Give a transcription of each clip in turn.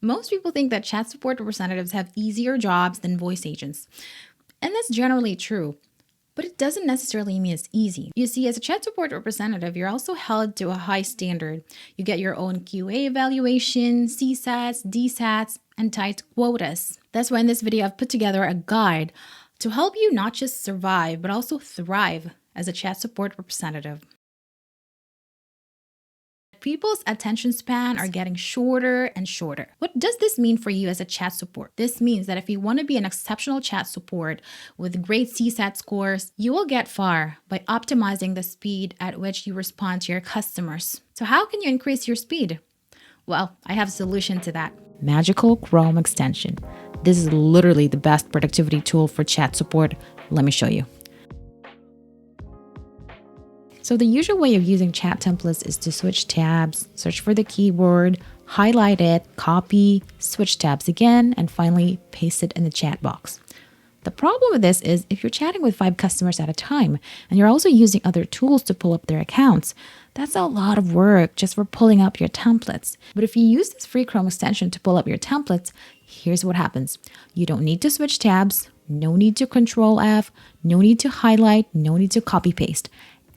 Most people think that chat support representatives have easier jobs than voice agents. And that's generally true. But it doesn't necessarily mean it's easy. You see, as a chat support representative, you're also held to a high standard. You get your own QA evaluation, CSATs, DSATs, and tight quotas. That's why in this video I've put together a guide to help you not just survive, but also thrive as a chat support representative. People's attention span are getting shorter and shorter. What does this mean for you as a chat support? This means that if you want to be an exceptional chat support with great CSAT scores, you will get far by optimizing the speed at which you respond to your customers. So how can you increase your speed? Well, I have a solution to that. Magical Chrome extension. This is literally the best productivity tool for chat support. Let me show you. So the usual way of using chat templates is to switch tabs, search for the keyword, highlight it, copy, switch tabs again, and finally paste it in the chat box. The problem with this is if you're chatting with 5 customers at a time and you're also using other tools to pull up their accounts, that's a lot of work just for pulling up your templates. But if you use this free Chrome extension to pull up your templates, here's what happens. You don't need to switch tabs, no need to Control F, no need to highlight, no need to copy paste.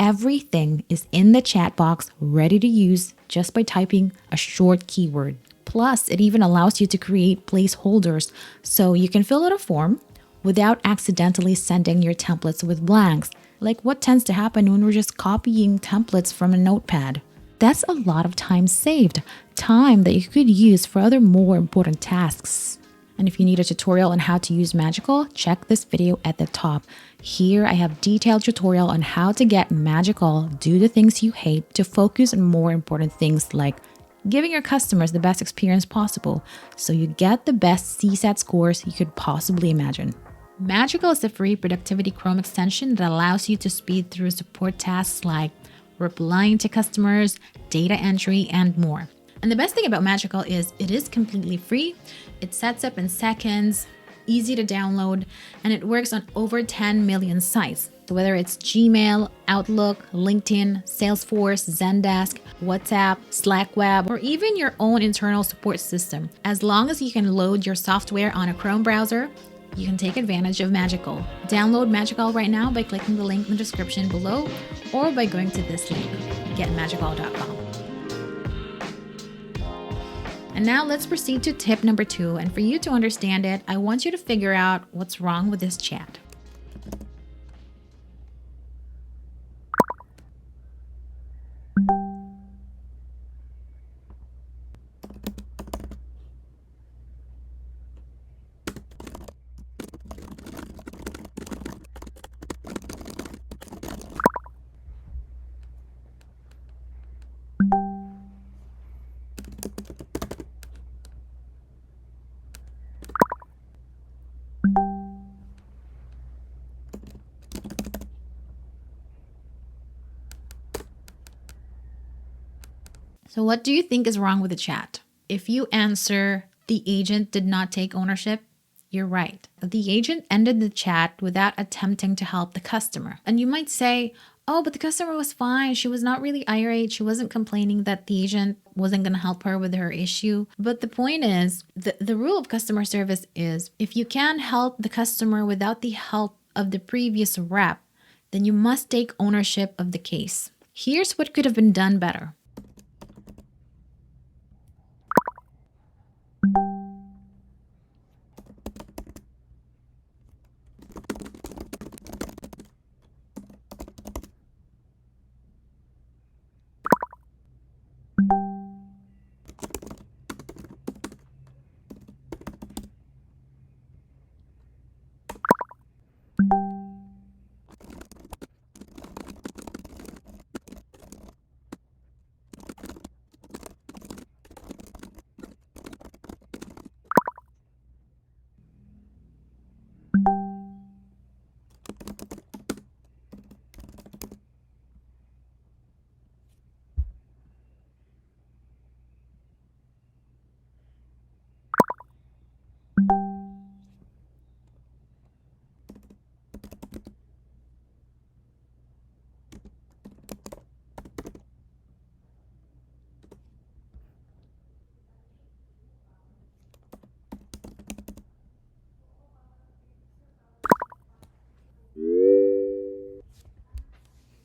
Everything is in the chat box ready to use just by typing a short keyword. Plus, it even allows you to create placeholders so you can fill out a form without accidentally sending your templates with blanks, like what tends to happen when we're just copying templates from a notepad. That's a lot of time saved, time that you could use for other more important tasks. And if you need a tutorial on how to use Magical, check this video at the top. Here I have detailed tutorial on how to get Magical, do the things you hate, to focus on more important things like giving your customers the best experience possible so you get the best CSAT scores you could possibly imagine. Magical is a free productivity Chrome extension that allows you to speed through support tasks like replying to customers, data entry, and more. And the best thing about Magical is it is completely free. It sets up in seconds, easy to download, and it works on over 10 million sites. So whether it's Gmail, Outlook, LinkedIn, Salesforce, Zendesk, WhatsApp, Slack Web, or even your own internal support system, as long as you can load your software on a Chrome browser, you can take advantage of Magical. Download Magical right now by clicking the link in the description below or by going to this link, getmagical.com. And now let's proceed to tip number 2. And for you to understand it, I want you to figure out what's wrong with this chat. So what do you think is wrong with the chat? If you answer, the agent did not take ownership, you're right. The agent ended the chat without attempting to help the customer. And you might say, oh, but the customer was fine. She was not really irate. She wasn't complaining that the agent wasn't going to help her with her issue. But the point is, the rule of customer service is if you can't help the customer without the help of the previous rep, then you must take ownership of the case. Here's what could have been done better.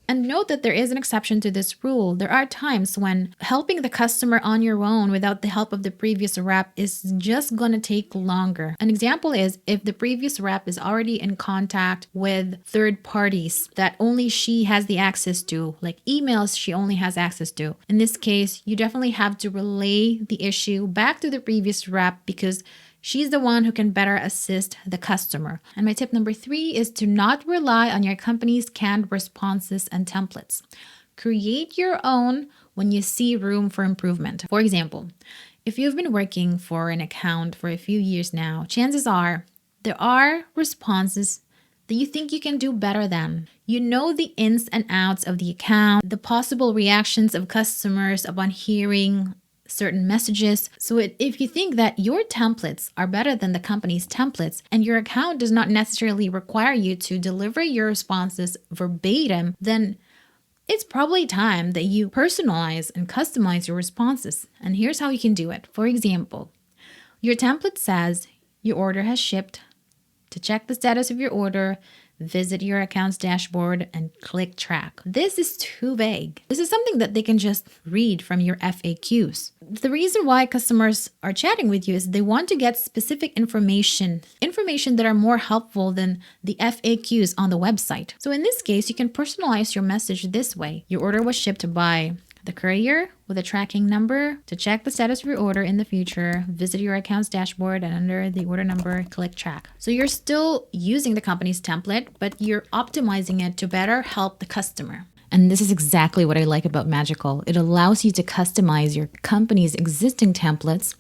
And note that there is an exception to this rule. There are times when helping the customer on your own without the help of the previous rep is just going to take longer. An example is if the previous rep is already in contact with third parties that only she has the access to, like emails she only has access to. In this case, you definitely have to relay the issue back to the previous rep because she's the one who can better assist the customer. And my tip number 3 is to not rely on your company's canned responses and templates. Create your own when you see room for improvement. For example, if you've been working for an account for a few years now, chances are there are responses that you think you can do better than. You know the ins and outs of the account, the possible reactions of customers upon hearing certain messages. So if you think that your templates are better than the company's templates and your account does not necessarily require you to deliver your responses verbatim, then it's probably time that you personalize and customize your responses. And here's how you can do it. For example, your template says your order has shipped. To check the status of your order, visit your account's dashboard and click track. This is too vague. This is something that they can just read from your FAQs. The reason why customers are chatting with you is they want to get specific information that are more helpful than the FAQs on the website. So in this case, you can personalize your message this way. Your order was shipped by the courier with a tracking number. To check the status of your order in the future, visit your account's dashboard and under the order number, click track. So you're still using the company's template, but you're optimizing it to better help the customer. And this is exactly what I like about Magical. It allows you to customize your company's existing templates,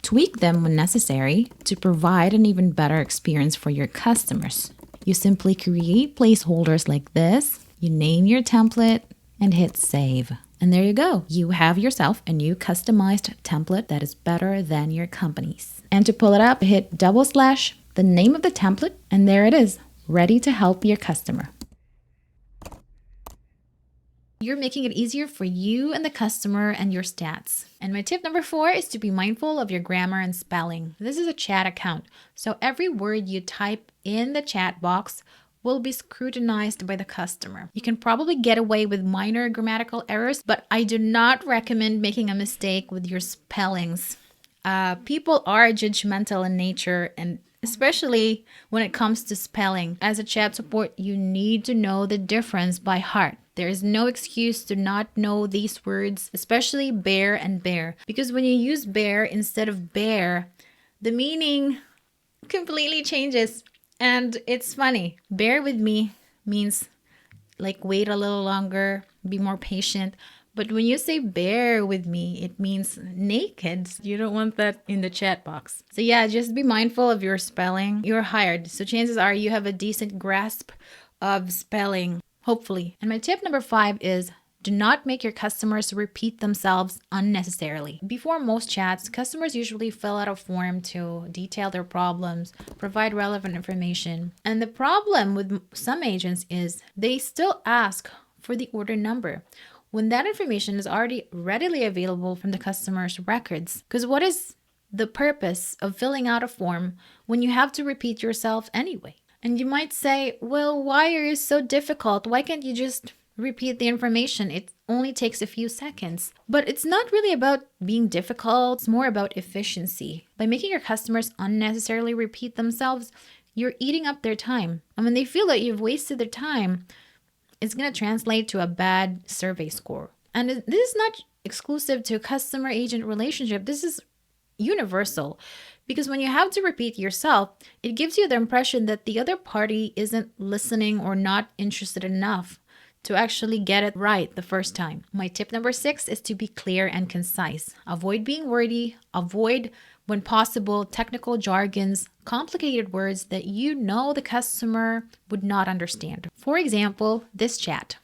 tweak them when necessary to provide an even better experience for your customers. You simply create placeholders like this, you name your template, and hit save. And there you go. You have yourself a new customized template that is better than your company's. And to pull it up, hit / the name of the template, and there it is, ready to help your customer. You're making it easier for you and the customer and your stats. And my tip number 4 is to be mindful of your grammar and spelling. This is a chat account, so every word you type in the chat box will be scrutinized by the customer. You can probably get away with minor grammatical errors, but I do not recommend making a mistake with your spellings. People are judgmental in nature, and especially when it comes to spelling. As a chat support, you need to know the difference by heart. There is no excuse to not know these words, especially bear and bear. Because when you use bear instead of bear, the meaning completely changes. And it's funny. Bear with me means like wait a little longer, be more patient. But when you say bear with me, it means naked. You don't want that in the chat box. So yeah, just be mindful of your spelling. You're hired, so chances are you have a decent grasp of spelling, hopefully. And my tip number 5 is do not make your customers repeat themselves unnecessarily. Before most chats, customers usually fill out a form to detail their problems, provide relevant information. And the problem with some agents is they still ask for the order number when that information is already readily available from the customer's records. Because what is the purpose of filling out a form when you have to repeat yourself anyway? And you might say, well, why are you so difficult? Why can't you just repeat the information? It only takes a few seconds. But it's not really about being difficult. It's more about efficiency. By making your customers unnecessarily repeat themselves, you're eating up their time. And when they feel that you've wasted their time, it's going to translate to a bad survey score. And this is not exclusive to a customer-agent relationship. This is universal. Because when you have to repeat yourself, it gives you the impression that the other party isn't listening or not interested enough to actually get it right the first time. My tip number 6 is to be clear and concise. Avoid being wordy. Avoid, when possible, technical jargons, complicated words that you know the customer would not understand. For example, this chat.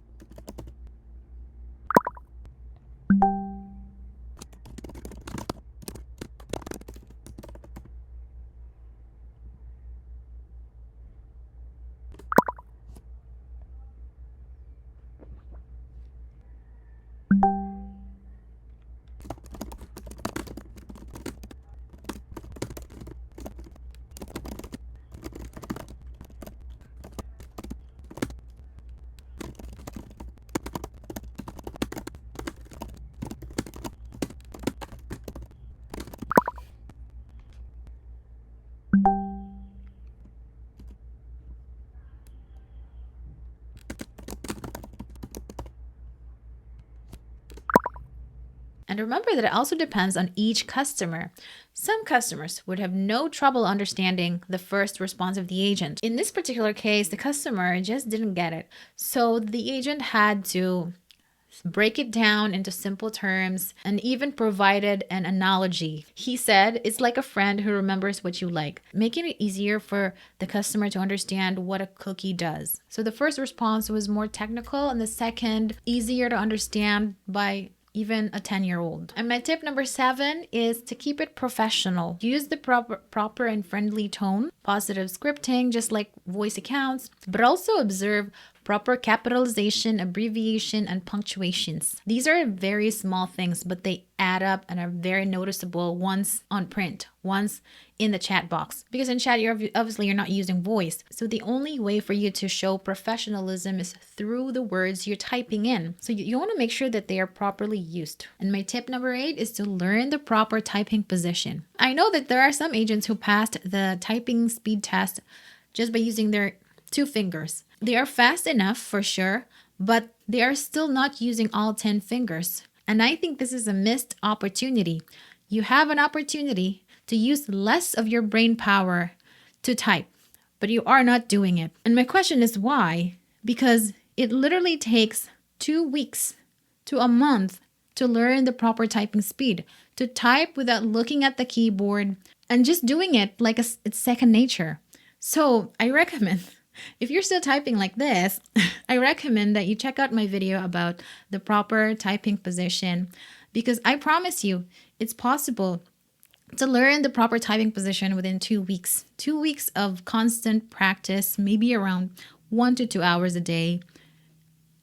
And remember that it also depends on each customer. Some customers would have no trouble understanding the first response of the agent. In this particular case, the customer just didn't get it. So the agent had to break it down into simple terms and even provided an analogy. He said, it's like a friend who remembers what you like, making it easier for the customer to understand what a cookie does. So the first response was more technical and the second easier to understand by even a 10-year-old. And my tip number 7 is to keep it professional. Use the proper and friendly tone, positive scripting, just like voice accounts, but also observe proper capitalization, abbreviation, and punctuations. These are very small things, but they add up and are very noticeable once on print, once in the chat box. Because in chat, you're not using voice. So the only way for you to show professionalism is through the words you're typing in. So you want to make sure that they are properly used. And my tip number 8 is to learn the proper typing position. I know that there are some agents who passed the typing speed test just by using their 2 fingers. They are fast enough for sure, but they are still not using all 10 fingers. And I think this is a missed opportunity. You have an opportunity to use less of your brain power to type, but you are not doing it. And my question is why? Because it literally takes 2 weeks to a month to learn the proper typing speed, to type without looking at the keyboard and just doing it like it's second nature. So I recommend, if you're still typing like this, I recommend that you check out my video about the proper typing position, because I promise you it's possible to learn the proper typing position within 2 weeks. 2 weeks of constant practice, maybe around 1 to 2 hours a day,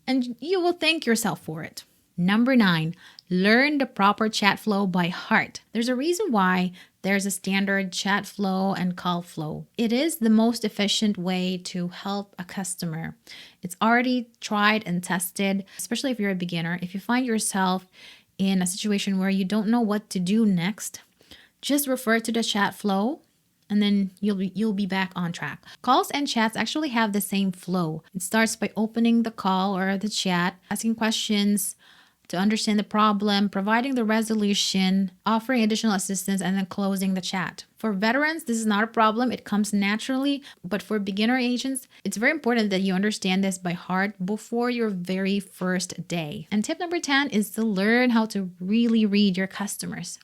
and you will thank yourself for it. Number 9, learn the proper chat flow by heart. There's a reason why there's a standard chat flow and call flow. It is the most efficient way to help a customer. It's already tried and tested, especially if you're a beginner. If you find yourself in a situation where you don't know what to do next, just refer to the chat flow and then you'll be back on track. Calls and chats actually have the same flow. It starts by opening the call or the chat, asking questions to understand the problem, providing the resolution, offering additional assistance, and then closing the chat. For veterans, this is not a problem. It comes naturally. But for beginner agents, it's very important that you understand this by heart before your very first day. And tip number 10 is to learn how to really read your customers.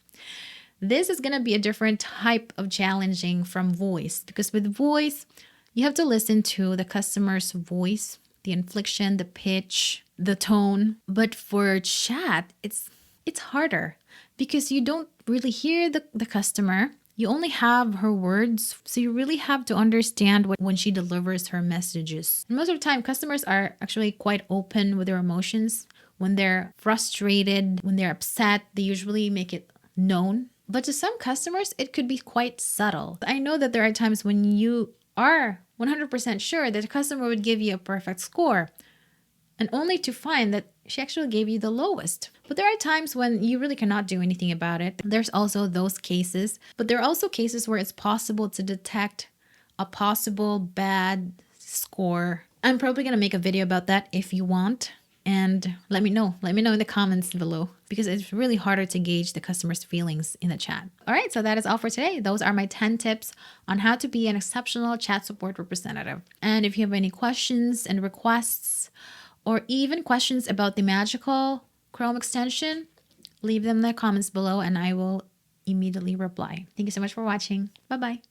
This is going to be a different type of challenging from voice, because with voice, you have to listen to the customer's voice, the inflection, the pitch, the tone. But for chat, it's harder because you don't really hear the customer. You only have her words. So you really have to understand when she delivers her messages. And most of the time, customers are actually quite open with their emotions. When they're frustrated, when they're upset, they usually make it known. But to some customers, it could be quite subtle. I know that there are times when you are 100% sure that the customer would give you a perfect score, and only to find that she actually gave you the lowest. But there are times when you really cannot do anything about it. There's also those cases, but there are also cases where it's possible to detect a possible bad score. I'm probably going to make a video about that if you want. And let me know in the comments below, because it's really harder to gauge the customer's feelings in the chat. All right, so that is all for today. Those are my 10 tips on how to be an exceptional chat support representative. And if you have any questions and requests, or even questions about the magical Chrome extension, leave them in the comments below and I will immediately reply. Thank you so much for watching. Bye-bye.